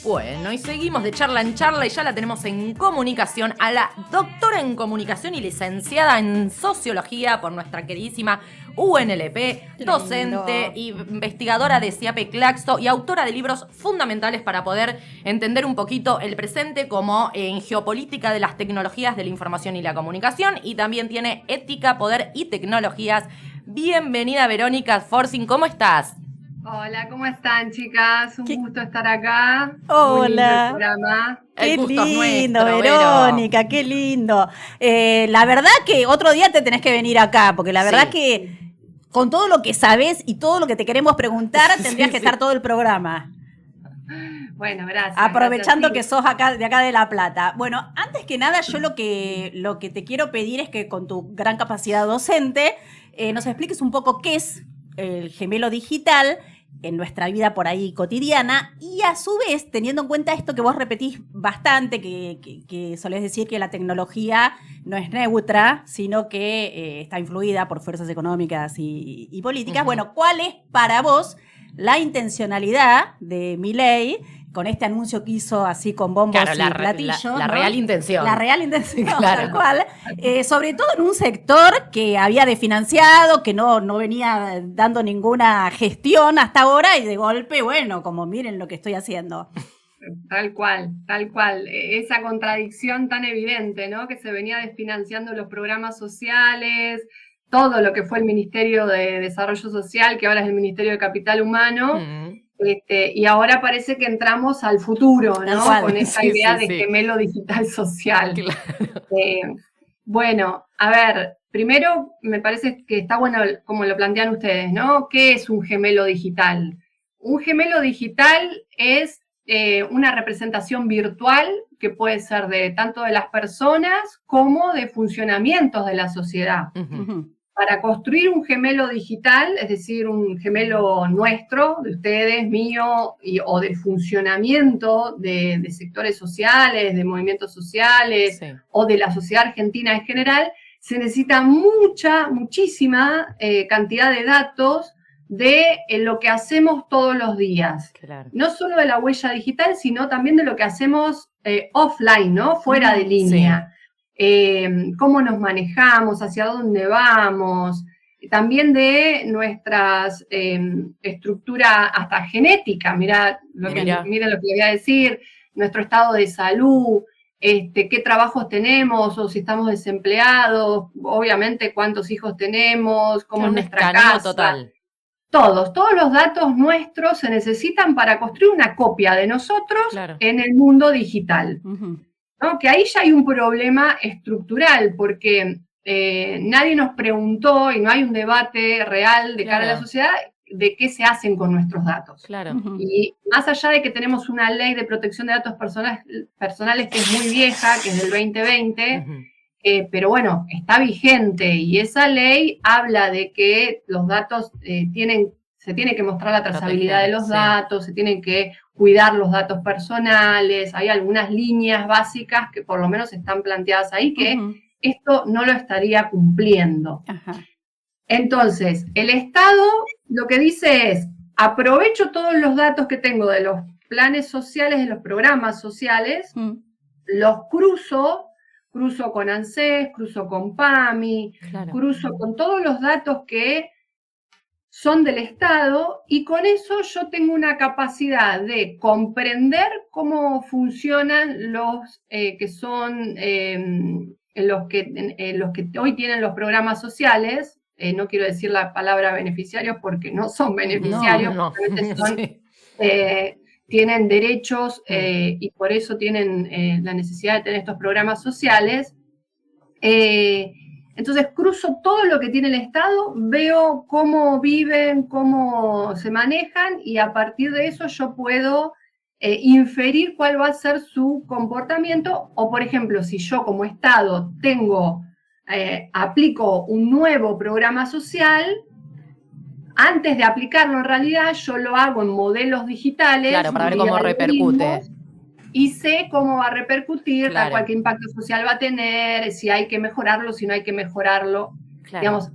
Bueno, y seguimos de charla en charla y ya la tenemos en comunicación a la doctora en comunicación y licenciada en sociología por nuestra queridísima UNLP, docente, investigadora de CIAPE Claxo y autora de libros fundamentales para poder entender un poquito el presente, como en Geopolítica de las Tecnologías de la Información y la Comunicación, y también tiene Ética, Poder y Tecnologías. Bienvenida, Verónica Forsyth, ¿cómo estás? Hola, ¿cómo están, chicas? Un gusto estar acá. Hola. Muy lindo el programa. Qué lindo, Verónica, qué lindo. La verdad que otro día te tenés que venir acá, porque la verdad que con todo lo que sabés y todo lo que te queremos preguntar, tendrías que estar todo el programa. Bueno, gracias. Aprovechando gracias, que sos de acá de La Plata. Bueno, antes que nada, yo lo que te quiero pedir es que con tu gran capacidad docente nos expliques un poco qué es el gemelo digital en nuestra vida por ahí cotidiana, y a su vez, teniendo en cuenta esto que vos repetís bastante, que solés decir que la tecnología no es neutra, sino que está influida por fuerzas económicas y políticas. Bueno, ¿cuál es para vos la intencionalidad de Milei con este anuncio que hizo así con bombos y platillos? La real intención. La real intención, claro. Tal cual. Sobre todo en un sector que había desfinanciado, que no venía dando ninguna gestión hasta ahora, y de golpe, bueno, como miren lo que estoy haciendo. Tal cual, tal cual. Esa contradicción tan evidente, ¿no? Que se venía desfinanciando los programas sociales, todo lo que fue el Ministerio de Desarrollo Social, que ahora es el Ministerio de Capital Humano. Y ahora parece que entramos al futuro, ¿no? Con esa idea de gemelo digital social. Claro. Bueno, a ver, primero me parece que está bueno como lo plantean ustedes, ¿no? ¿Qué es un gemelo digital? Un gemelo digital es una representación virtual que puede ser de tanto de las personas como de funcionamientos de la sociedad. Para construir un gemelo digital, es decir, un gemelo nuestro, de ustedes, mío, o del funcionamiento de sectores sociales, de movimientos sociales, o de la sociedad argentina en general, se necesita muchísima cantidad de datos de lo que hacemos todos los días. Claro. No solo de la huella digital, sino también de lo que hacemos offline, ¿no? Fuera de línea. Cómo nos manejamos, hacia dónde vamos, también de nuestras estructura hasta genética, miren lo que les voy a decir, nuestro estado de salud, qué trabajos tenemos, o si estamos desempleados, obviamente cuántos hijos tenemos, cómo es nuestra casa. Total. Todos los datos nuestros se necesitan para construir una copia de nosotros en el mundo digital. ¿No? Que ahí ya hay un problema estructural, porque nadie nos preguntó y no hay un debate real de cara a la sociedad de qué se hacen con nuestros datos. Y más allá de que tenemos una ley de protección de datos personales que es muy vieja, que es del 2020, pero bueno, está vigente, y esa ley habla de que los datos se tiene que mostrar la trazabilidad de los datos, se tienen que cuidar los datos personales, hay algunas líneas básicas que por lo menos están planteadas ahí que esto no lo estaría cumpliendo. Entonces, el Estado lo que dice es, aprovecho todos los datos que tengo de los planes sociales, de los programas sociales, los cruzo con ANSES, cruzo con PAMI, cruzo con todos los datos que son del Estado, y con eso yo tengo una capacidad de comprender cómo funcionan los que son los que hoy tienen los programas sociales. No quiero decir la palabra beneficiarios porque no son beneficiarios, tienen derechos y por eso tienen la necesidad de tener estos programas sociales. Entonces cruzo todo lo que tiene el Estado, veo cómo viven, cómo se manejan, y a partir de eso yo puedo inferir cuál va a ser su comportamiento, o por ejemplo, si yo como Estado aplico un nuevo programa social, antes de aplicarlo en realidad yo lo hago en modelos digitales. Claro, para ver cómo repercute. Y sé cómo va a repercutir, tal cual, qué impacto social va a tener, si hay que mejorarlo, si no hay que mejorarlo. Digamos,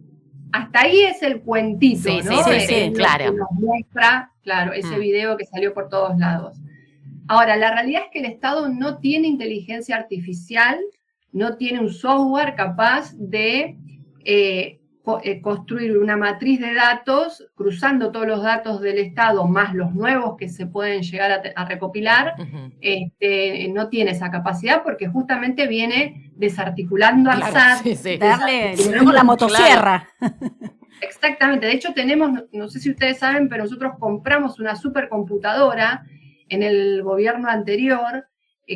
hasta ahí es el cuentito, ¿no? Sí, claro. Que nos muestra, ese video que salió por todos lados. Ahora, la realidad es que el Estado no tiene inteligencia artificial, no tiene un software capaz de construir una matriz de datos, cruzando todos los datos del Estado, más los nuevos que se pueden llegar a recopilar, no tiene esa capacidad porque justamente viene desarticulando al SAT. Darle con la motosierra. Claro. Exactamente, de hecho tenemos, no sé si ustedes saben, pero nosotros compramos una supercomputadora en el gobierno anterior,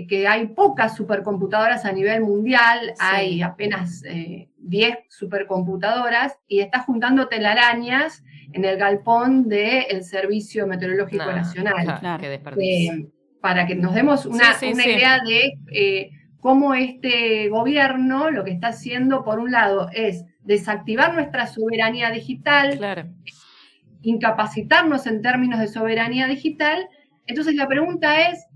que hay pocas supercomputadoras a nivel mundial, hay apenas 10 supercomputadoras, y está juntando telarañas en el galpón del Servicio Meteorológico Nacional. Para que nos demos una idea de cómo este gobierno lo que está haciendo, por un lado, es desactivar nuestra soberanía digital, incapacitarnos en términos de soberanía digital. Entonces la pregunta es,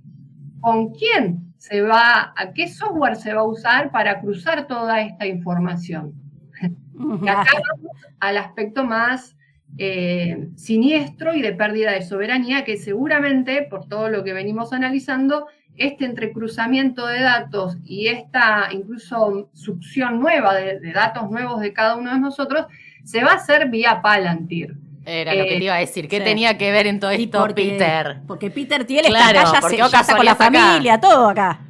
¿con quién a qué software se va a usar para cruzar toda esta información? Y acá vamos al aspecto más siniestro y de pérdida de soberanía, que seguramente, por todo lo que venimos analizando, este entrecruzamiento de datos y esta incluso succión nueva de datos nuevos de cada uno de nosotros, se va a hacer vía Palantir. Era lo que te iba a decir. ¿Qué tenía que ver en todo esto Peter? Porque Peter Thiel está acá, ya está con la familia, todo acá.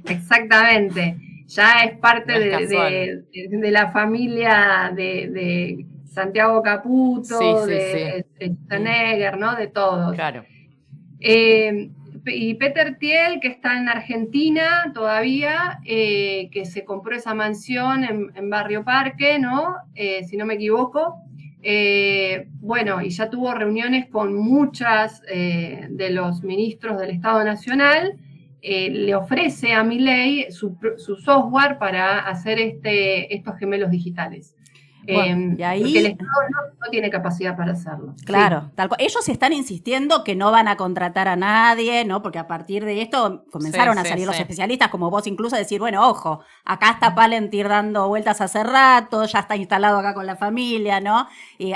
Exactamente. Ya es parte de la familia de Santiago Caputo, de Schwarzenegger, ¿no? De todos. Claro. Y Peter Thiel, que está en Argentina todavía, que se compró esa mansión en Barrio Parque, ¿no? Si no me equivoco. Bueno, y ya tuvo reuniones con muchas de los ministros del Estado Nacional, le ofrece a Milei su software para hacer estos gemelos digitales. Bueno, y ahí, porque el Estado no tiene capacidad para hacerlo. Claro, tal cual. Ellos están insistiendo que no van a contratar a nadie, ¿no? Porque a partir de esto comenzaron a salir los especialistas, como vos incluso, a decir, bueno, ojo, acá está Palantir dando vueltas hace rato, ya está instalado acá con la familia, ¿no?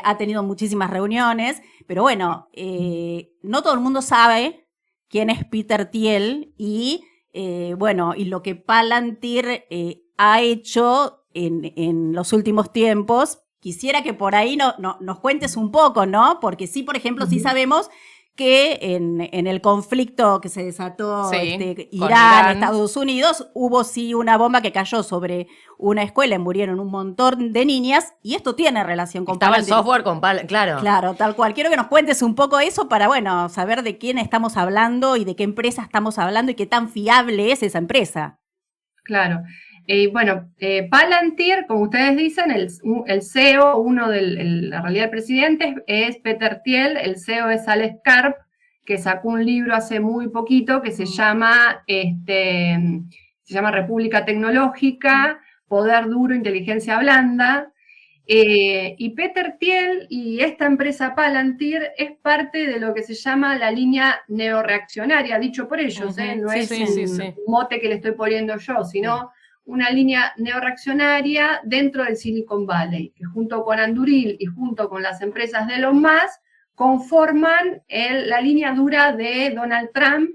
Ha tenido muchísimas reuniones, pero bueno, no todo el mundo sabe quién es Peter Thiel y, bueno, y lo que Palantir ha hecho en los últimos tiempos. Quisiera que por ahí nos cuentes un poco, ¿no? Porque sí, por ejemplo, sí sabemos que en el conflicto que se desató Irán, Estados Unidos, hubo sí una bomba que cayó sobre una escuela y murieron un montón de niñas, y esto tiene relación con Palantir. Estaba el software con Palantir, claro. Claro, tal cual. Quiero que nos cuentes un poco eso para, bueno, saber de quién estamos hablando y de qué empresa estamos hablando y qué tan fiable es esa empresa. Claro. Bueno, Palantir, como ustedes dicen, el CEO, la realidad del presidente, es Peter Thiel, el CEO es Alex Karp, que sacó un libro hace muy poquito que se llama República Tecnológica, Poder Duro, Inteligencia Blanda. Y Peter Thiel y esta empresa Palantir es parte de lo que se llama la línea neoreaccionaria, dicho por ellos, no es un mote que le estoy poniendo yo, sino una línea neoreaccionaria dentro del Silicon Valley, que junto con Anduril y junto con las empresas de Elon Musk conforman la línea dura de Donald Trump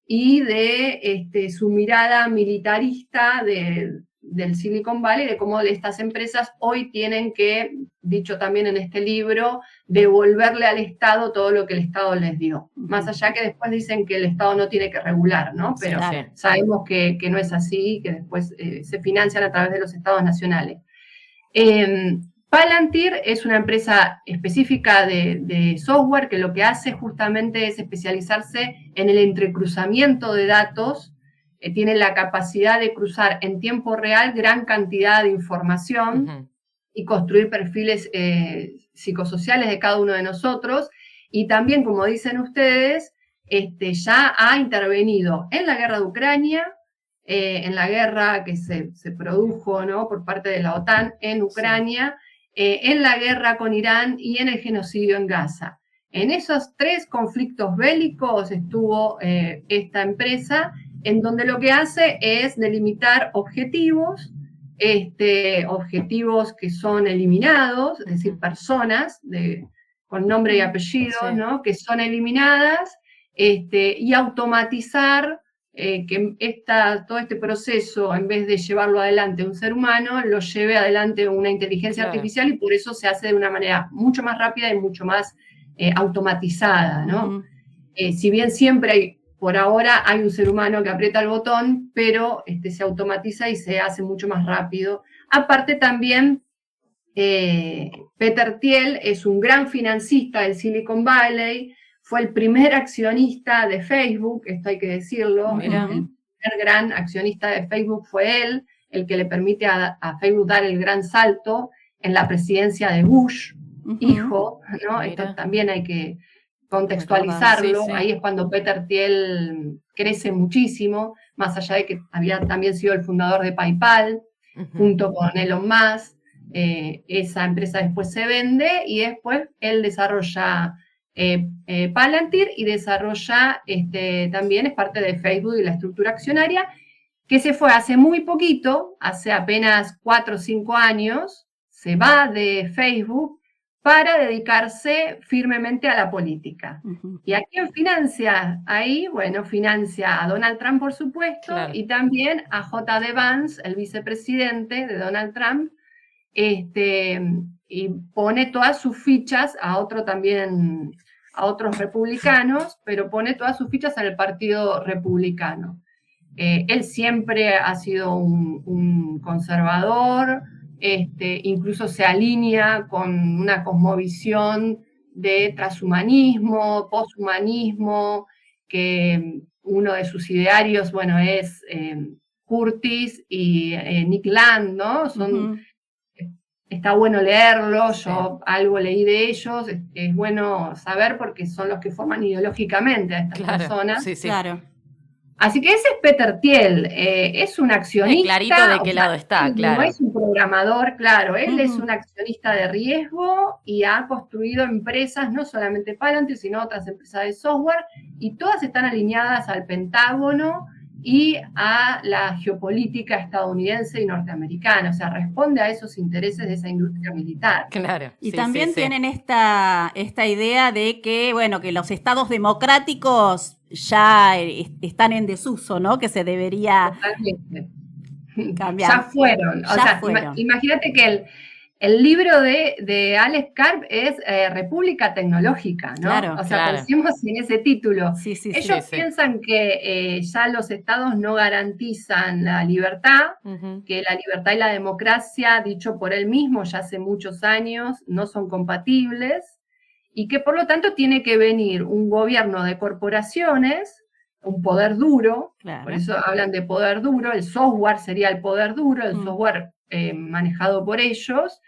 y de su mirada militarista del Silicon Valley, de cómo estas empresas hoy tienen que, dicho también en este libro, devolverle al Estado todo lo que el Estado les dio. Más allá que después dicen que el Estado no tiene que regular, ¿no? Pero sabemos que no es así, que después se financian a través de los estados nacionales. Palantir es una empresa específica de software que lo que hace justamente es especializarse en el entrecruzamiento de datos. Tiene la capacidad de cruzar en tiempo real gran cantidad de información y construir perfiles psicosociales de cada uno de nosotros. Y también, como dicen ustedes, ya ha intervenido en la guerra de Ucrania, en la guerra que se produjo, ¿no?, por parte de la OTAN en Ucrania, en la guerra con Irán y en el genocidio en Gaza. En esos 3 conflictos bélicos estuvo esta empresa, en donde lo que hace es delimitar objetivos, objetivos que son eliminados, es decir, personas con nombre y apellido, ¿no?, que son eliminadas, y automatizar que todo este proceso, en vez de llevarlo adelante un ser humano, lo lleve adelante una inteligencia artificial, y por eso se hace de una manera mucho más rápida y mucho más automatizada, ¿no? Si bien siempre por ahora hay un ser humano que aprieta el botón, pero se automatiza y se hace mucho más rápido. Aparte también, Peter Thiel es un gran financista del Silicon Valley, fue el primer accionista de Facebook, esto hay que decirlo, el primer gran accionista de Facebook fue él, el que le permite a Facebook dar el gran salto en la presidencia de Bush, hijo, ¿no? Esto también hay que contextualizarlo, ahí es cuando Peter Thiel crece muchísimo, más allá de que había también sido el fundador de PayPal, junto con Elon Musk. Esa empresa después se vende y después él desarrolla Palantir y desarrolla también, es parte de Facebook y la estructura accionaria, que se fue hace muy poquito, hace apenas 4 o 5 años, se va de Facebook para dedicarse firmemente a la política. ¿Y a quién financia ahí? Bueno, financia a Donald Trump, por supuesto, y también a J.D. Vance, el vicepresidente de Donald Trump, y pone todas sus fichas a otros republicanos, pero pone todas sus fichas en el Partido Republicano. Él siempre ha sido un conservador, incluso se alinea con una cosmovisión de transhumanismo, posthumanismo, que uno de sus idearios, bueno, es Curtis y Nick Land, ¿no? Está bueno leerlo, yo algo leí de ellos, es bueno saber porque son los que forman ideológicamente a estas personas. Claro. Así que ese es Peter Thiel, es un accionista. Clarito de qué lado está, claro. No es un programador, claro, él es un accionista de riesgo y ha construido empresas, no solamente Palantir, sino otras empresas de software, y todas están alineadas al Pentágono y a la geopolítica estadounidense y norteamericana, o sea, responde a esos intereses de esa industria militar. Claro. Y también tienen esta idea de que, bueno, que los estados democráticos ya están en desuso, ¿no? Que se debería cambiar. Ya fueron. Imagínate que el libro de Alex Karp es República Tecnológica, ¿no? Claro, pensemos en ese título. Ellos sí. piensan que ya los estados no garantizan la libertad, que la libertad y la democracia, dicho por él mismo ya hace muchos años, no son compatibles, y que por lo tanto tiene que venir un gobierno de corporaciones, un poder duro, por eso hablan de poder duro, el software sería el poder duro, el software manejado por ellos.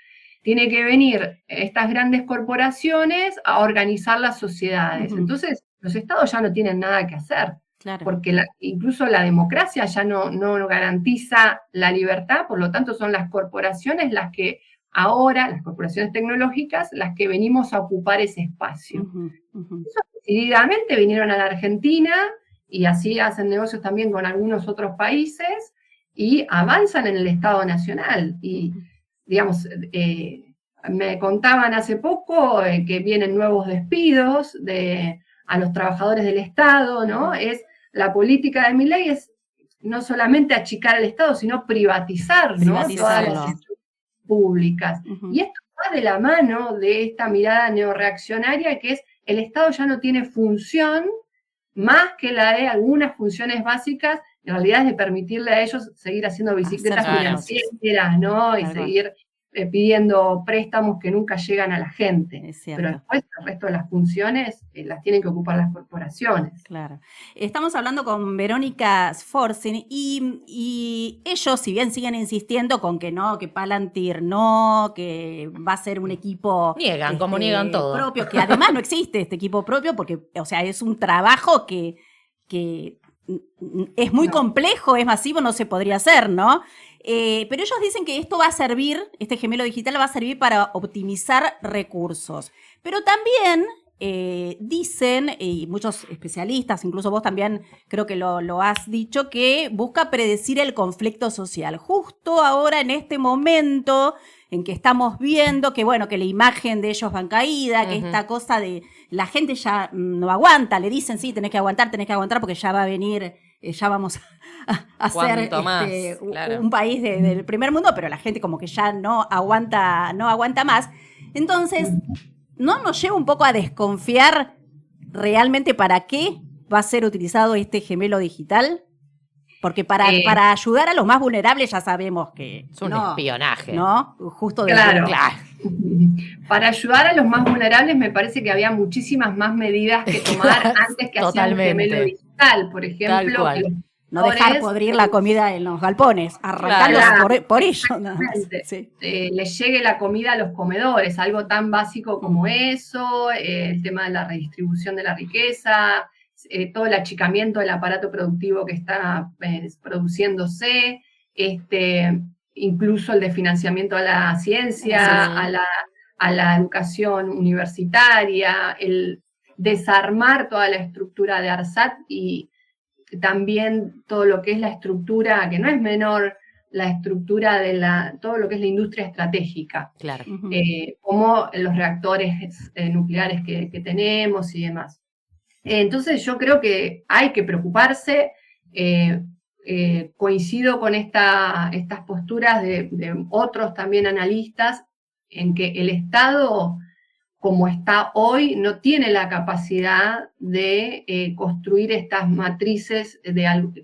Tiene que venir estas grandes corporaciones a organizar las sociedades. Entonces, los estados ya no tienen nada que hacer, porque incluso la democracia ya no garantiza la libertad, por lo tanto son las corporaciones las que ahora, las corporaciones tecnológicas, las que venimos a ocupar ese espacio. Eso decididamente vinieron a la Argentina y así hacen negocios también con algunos otros países y avanzan en el Estado Nacional. Y, digamos, me contaban hace poco que vienen nuevos despidos a los trabajadores del Estado, ¿no? La política de Milei es no solamente achicar el Estado, sino privatizar, ¿no? Todas las públicas. Y esto va de la mano de esta mirada neorreaccionaria que es el Estado ya no tiene función más que la de algunas funciones básicas, en realidad es de permitirle a ellos seguir haciendo bicicletas financieras, ¿no? Y seguir pidiendo préstamos que nunca llegan a la gente. Pero después el resto de las funciones las tienen que ocupar las corporaciones. Claro. Estamos hablando con Verónica Sforzin y ellos, si bien siguen insistiendo con que no, que Palantir no, que va a ser un equipo niegan, como niegan todo, propio, que además no existe este equipo propio porque, o sea, es un trabajo que es muy complejo, es masivo, no se podría hacer, ¿no? Pero ellos dicen que esto va a servir, este gemelo digital va a servir para optimizar recursos. Pero también dicen, y muchos especialistas, incluso vos también creo que lo has dicho, que busca predecir el conflicto social. Justo ahora, en este momento en que estamos viendo que, bueno, que la imagen de ellos va en caída, que esta cosa de la gente ya no aguanta, le dicen, sí, tenés que aguantar porque ya va a venir, ya vamos a ser un país del primer mundo, pero la gente como que ya no aguanta más. Entonces, ¿no nos lleva un poco a desconfiar realmente para qué va a ser utilizado este gemelo digital? Porque para ayudar a los más vulnerables ya sabemos que es un espionaje. ¿No? Justo claro. Para ayudar a los más vulnerables me parece que había muchísimas más medidas que tomar antes que hacer un gemelo digital. Por ejemplo, no dejar podrir la comida en los galpones, arrancarlos por ello. Nada más. Sí. Les llegue la comida a los comedores, algo tan básico como eso, el tema de la redistribución de la riqueza, todo el achicamiento del aparato productivo que está produciéndose, incluso el de financiamiento a la ciencia, a la educación universitaria, el desarmar toda la estructura de ARSAT y también todo lo que es la estructura, que no es menor, la estructura de todo lo que es la industria estratégica, claro. Como los reactores nucleares que tenemos y demás. Entonces yo creo que hay que preocuparse, coincido con estas posturas de otros también analistas, en que el Estado, como está hoy, no tiene la capacidad de construir estas matrices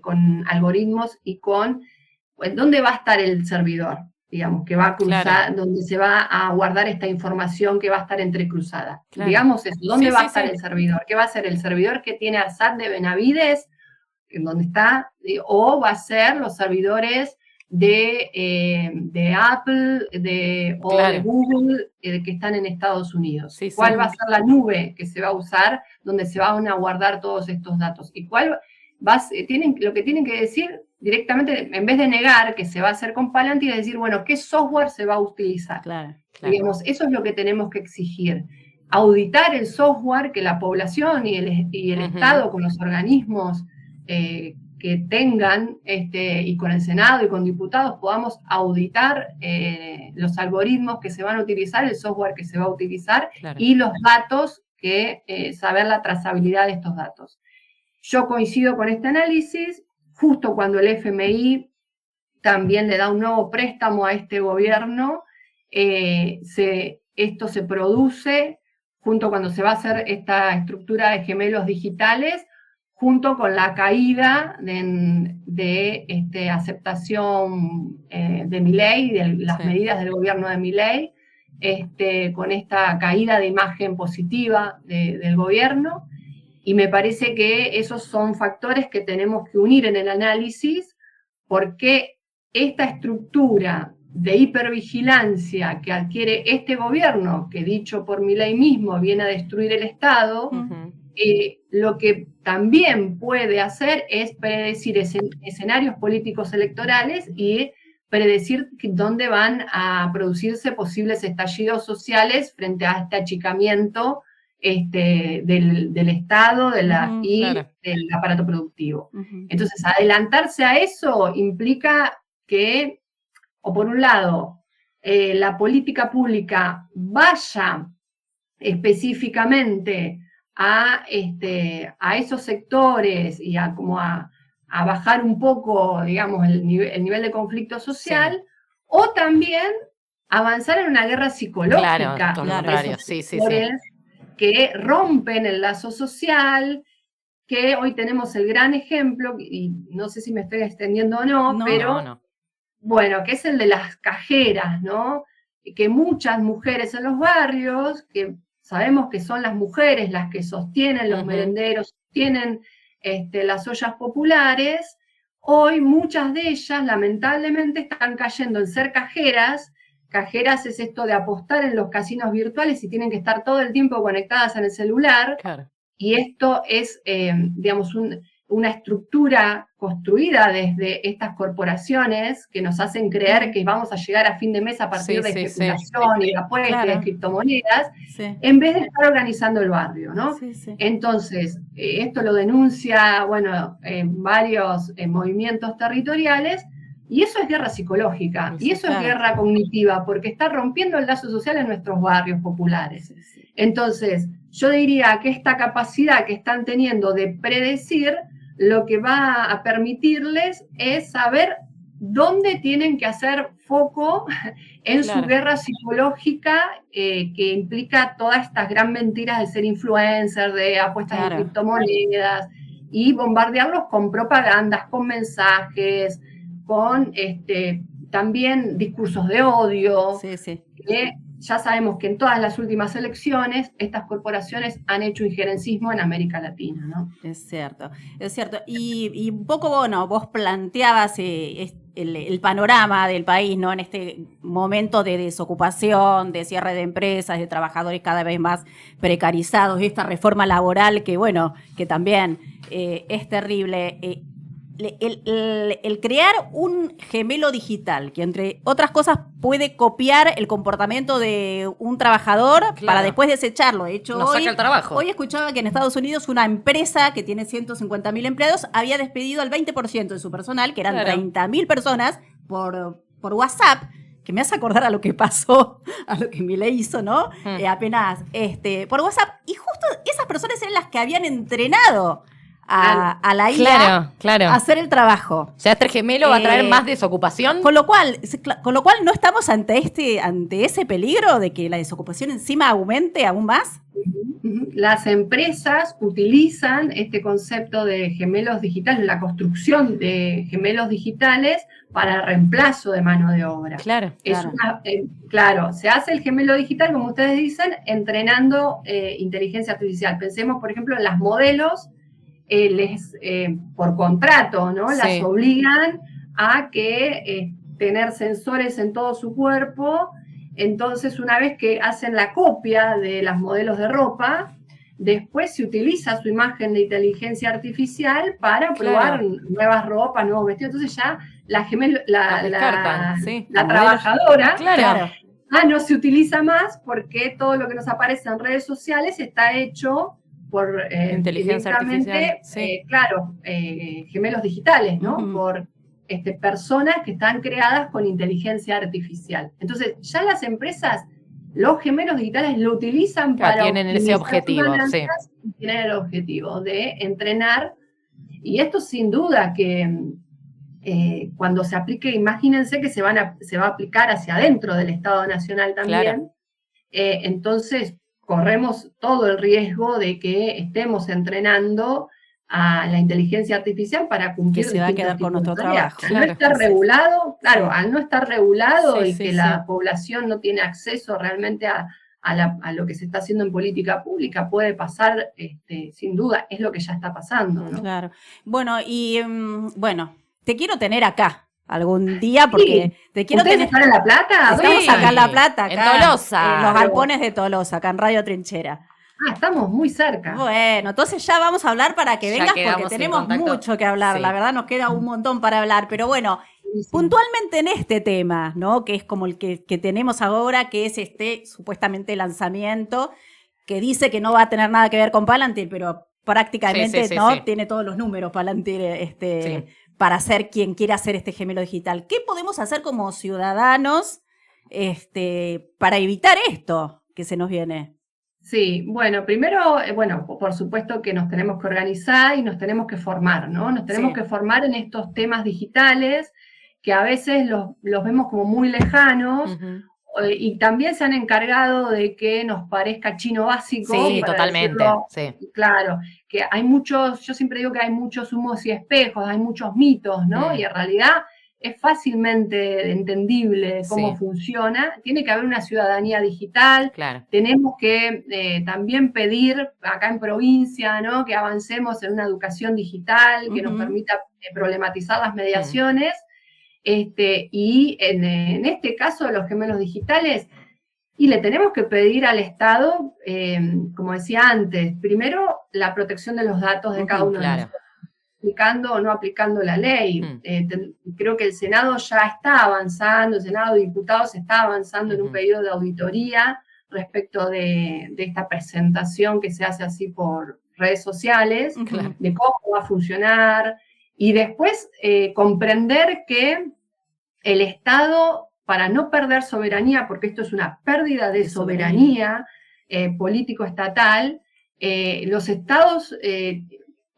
con algoritmos y ¿dónde va a estar el servidor? Digamos, que va a cruzar, claro, donde se va a guardar esta información que va a estar entrecruzada. Claro. Digamos eso, ¿dónde va a estar el servidor? ¿Qué va a ser el servidor que tiene ARSAT de Benavides, en donde está? ¿O va a ser los servidores de Apple o claro, de Google, que están en Estados Unidos? ¿Cuál va a ser la nube que se va a usar, donde se van a guardar todos estos datos? ¿Y cuál lo que tienen que decir directamente, en vez de negar que se va a hacer con Palantir, es decir, bueno, ¿qué software se va a utilizar? Claro. Digamos, eso es lo que tenemos que exigir. Auditar el software que la población y el Estado, con los organismos que tengan, y con el Senado y con diputados, podamos auditar los algoritmos que se van a utilizar, el software que se va a utilizar, claro, y los datos, saber la trazabilidad de estos datos. Yo coincido con este análisis. Justo cuando el FMI también le da un nuevo préstamo a este gobierno, esto se produce junto cuando se va a hacer esta estructura de gemelos digitales, junto con la caída de aceptación de Milei, de las medidas del gobierno de Milei, con esta caída de imagen positiva del gobierno. Y me parece que esos son factores que tenemos que unir en el análisis, porque esta estructura de hipervigilancia que adquiere este gobierno, que dicho por Milei mismo viene a destruir el Estado, lo que también puede hacer es predecir escenarios políticos electorales y predecir dónde van a producirse posibles estallidos sociales frente a este achicamiento del Estado y claro, del aparato productivo. Entonces, adelantarse a eso implica que, o por un lado, la política pública vaya específicamente a esos sectores y a bajar un poco, digamos, el nivel de conflicto social, sí, o también avanzar en una guerra psicológica. Claro, sí. Que rompen el lazo social, que hoy tenemos el gran ejemplo, y no sé si me estoy extendiendo o no, pero bueno, que es el de las cajeras, ¿no? Que muchas mujeres en los barrios, que sabemos que son las mujeres las que sostienen los merenderos, sostienen las ollas populares, hoy muchas de ellas lamentablemente están cayendo en ser cajeras. Cajeras es esto de apostar en los casinos virtuales y tienen que estar todo el tiempo conectadas en el celular. Claro. Y esto es, digamos, una estructura construida desde estas corporaciones que nos hacen creer que vamos a llegar a fin de mes a partir de especulación y de apuestas, de criptomonedas, en vez de estar organizando el barrio, ¿no? Entonces, esto lo denuncia, bueno, varios movimientos territoriales. Y eso es guerra psicológica, y eso es guerra cognitiva, porque está rompiendo el lazo social en nuestros barrios populares. Entonces, yo diría que esta capacidad que están teniendo de predecir, lo que va a permitirles es saber dónde tienen que hacer foco en su guerra psicológica, que implica todas estas gran mentiras de ser influencer, de apuestas en criptomonedas, y bombardearlos con propagandas, con mensajes, con también discursos de odio. Que ya sabemos que en todas las últimas elecciones estas corporaciones han hecho injerencismo en América Latina, ¿no? Es cierto, es cierto. Y un poco, bueno, vos planteabas el panorama del país, ¿no? En este momento de desocupación, de cierre de empresas, de trabajadores cada vez más precarizados, esta reforma laboral que, bueno, que también es terrible. El crear un gemelo digital que, entre otras cosas, puede copiar el comportamiento de un trabajador para después desecharlo. De hecho, hoy escuchaba que en Estados Unidos una empresa que tiene 150.000 empleados había despedido al 20% de su personal, que eran 30.000 personas, por WhatsApp, que me hace acordar a lo que pasó, a lo que Milei hizo, ¿no? Apenas por WhatsApp. Y justo esas personas eran las que habían entrenado a la IA a hacer el trabajo. O sea, este gemelo va a traer más desocupación. Con lo cual no estamos ante ese peligro de que la desocupación encima aumente aún más. Las empresas utilizan este concepto de gemelos digitales, la construcción de gemelos digitales para reemplazo de mano de obra. Claro, se hace el gemelo digital, como ustedes dicen, entrenando inteligencia artificial. Pensemos, por ejemplo, en las modelos. Por contrato, ¿no? Las obligan a que tener sensores en todo su cuerpo. Entonces, una vez que hacen la copia de las modelos de ropa, después se utiliza su imagen de inteligencia artificial para probar nuevas ropas, nuevos vestidos. Entonces ya la trabajadora no se utiliza más, porque todo lo que nos aparece en redes sociales está hecho por inteligencia artificial, gemelos digitales, ¿no? Por personas que están creadas con inteligencia artificial. Entonces, ya las empresas, los gemelos digitales lo utilizan para tienen ese objetivo, tienen el objetivo de entrenar, y esto sin duda que cuando se aplique, imagínense que se va a aplicar hacia adentro del Estado Nacional también, entonces corremos todo el riesgo de que estemos entrenando a la inteligencia artificial para cumplir. Que se va a quedar con nuestro trabajo. Al no estar regulado, al no estar regulado y que la población no tiene acceso realmente a lo que se está haciendo en política pública, puede pasar, sin duda, es lo que ya está pasando, ¿no? Claro. Bueno, te quiero tener acá algún día, porque te quiero tener. ¿Están en La Plata? Estamos acá en La Plata, acá, en Tolosa. En los galpones de Tolosa, acá en Radio Trinchera. Estamos muy cerca. Bueno, entonces ya vamos a hablar para que vengas, porque tenemos mucho que hablar. La verdad nos queda un montón para hablar, pero bueno, puntualmente en este tema, ¿no? Que es como el que tenemos ahora, que es supuestamente lanzamiento, que dice que no va a tener nada que ver con Palantir, pero prácticamente tiene todos los números Palantir, para ser quien quiera hacer este gemelo digital. ¿Qué podemos hacer como ciudadanos para evitar esto que se nos viene? Sí, bueno, primero, por supuesto que nos tenemos que organizar y nos tenemos que formar, ¿no? Nos tenemos que formar en estos temas digitales que a veces los vemos como muy lejanos, y también se han encargado de que nos parezca chino básico. Sí, totalmente. Claro, que hay muchos, yo siempre digo que hay muchos humos y espejos, hay muchos mitos, ¿no? Y en realidad es fácilmente entendible cómo funciona. Tiene que haber una ciudadanía digital. Tenemos que también pedir acá en provincia, ¿no? Que avancemos en una educación digital que nos permita problematizar las mediaciones. Y en este caso de los gemelos digitales, y le tenemos que pedir al Estado, como decía antes, primero la protección de los datos de cada uno de nosotros, aplicando o no aplicando la ley. Creo que el Senado ya está avanzando, el Senado de Diputados está avanzando en un pedido de auditoría respecto de esta presentación que se hace así por redes sociales, de cómo va a funcionar. Y después comprender que el Estado, para no perder soberanía, porque esto es una pérdida de soberanía político-estatal, Los estados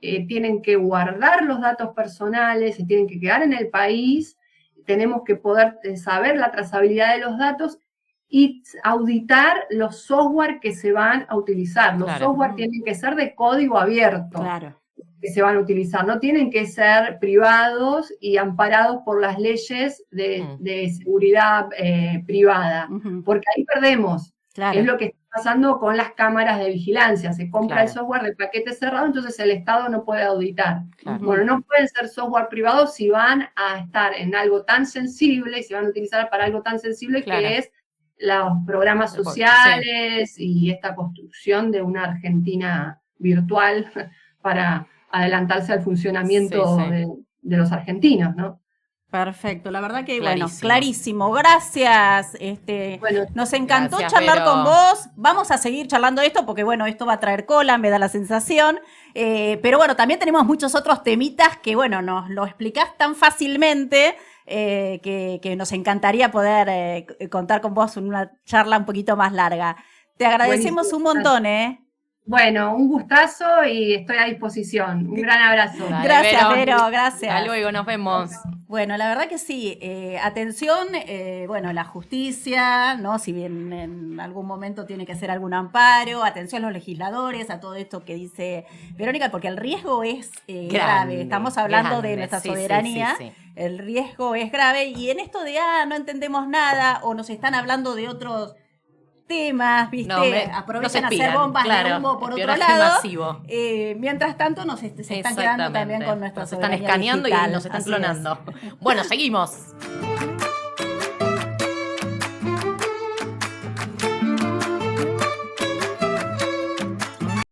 tienen que guardar los datos personales, se tienen que quedar en el país, tenemos que poder saber la trazabilidad de los datos y auditar los software que se van a utilizar. Los software tienen que ser de código abierto que se van a utilizar, no tienen que ser privados y amparados por las leyes de seguridad privada, porque ahí perdemos. Es lo que está pasando con las cámaras de vigilancia. Se compra el software de paquete cerrado, entonces el Estado no puede auditar. Bueno, no pueden ser software privados si van a estar en algo tan sensible, y se van a utilizar para algo tan sensible que es los programas sociales y esta construcción de una Argentina virtual para adelantarse al funcionamiento de los argentinos, ¿no? Perfecto, la verdad que, clarísimo. Gracias. Nos encantó charlar con vos. Vamos a seguir charlando esto porque, esto va a traer cola, me da la sensación. Pero también tenemos muchos otros temitas que, nos lo explicás tan fácilmente que nos encantaría poder contar con vos en una charla un poquito más larga. Te agradecemos un montón, Bueno, un gustazo y estoy a disposición. Un gran abrazo. Dale, gracias, Vero, gracias. Hasta luego, nos vemos. Bueno, la verdad que sí. Atención, la justicia, ¿no? Si bien en algún momento tiene que hacer algún amparo, atención a los legisladores, a todo esto que dice Verónica, porque el riesgo es grave. Estamos hablando de nuestra soberanía. Sí. El riesgo es grave y en esto de, no entendemos nada o nos están hablando de otros temas, ¿viste? Aprovechan a hacer bombas de humo por otro lado. Mientras tanto, se están quedando también con nuestra soberanía digital. Nos están escaneando y nos están Así clonando. Bueno, seguimos.